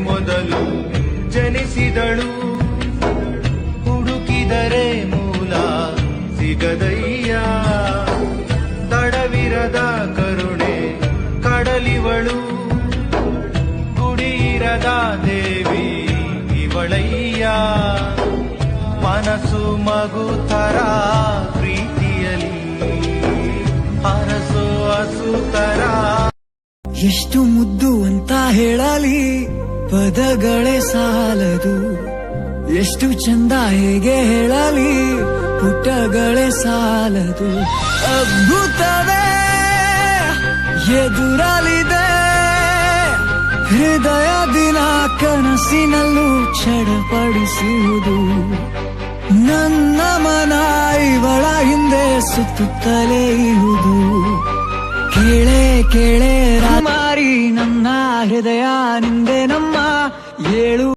ಮೊದಲು ಜನಿಸಿದಳು, ಹುಡುಕಿದರೆ ಮೂಲ ಸಿಗದಯ್ಯ. ತಡವಿರದ ಕರುಣೆ ಕಡಲಿವಳು, ಗುಡಿಯಿರದ ದೇವಿ ಇವಳಯ್ಯ. ಮನಸ್ಸು ಮಗುತರ ಪ್ರೀತಿಯಲಿ ಅರಸು ಹಸುತರ. ಎಷ್ಟು ಮುದ್ದು ಅಂತ ಹೇಳಲಿ, ಪದಗಳೇ ಸಾಲದು. ಎಷ್ಟು ಚಂದ ಹೇಗೆ ಹೇಳಲಿ, ಪುಟಗಳೇ ಸಾಲದು. ಅದ್ಭುತವೇ ಎದುರಲಿದೆ, ಹೃದಯ ದಿನ ಕನಸಿನಲ್ಲೂ ಚಡಪಡಿಸುವುದು. ನನ್ನ ಮನ ಇವಳ ಹಿಂದೆ ಸುತ್ತುತ್ತಲೇ ಇರುವುದು. ಕೇಳೆ ಕೇಳೆ ರಾಮಾರಿ, ನನ್ನ ಹೃದಯ ನಿಂದೆ ನಮ್ಮ ಏಳು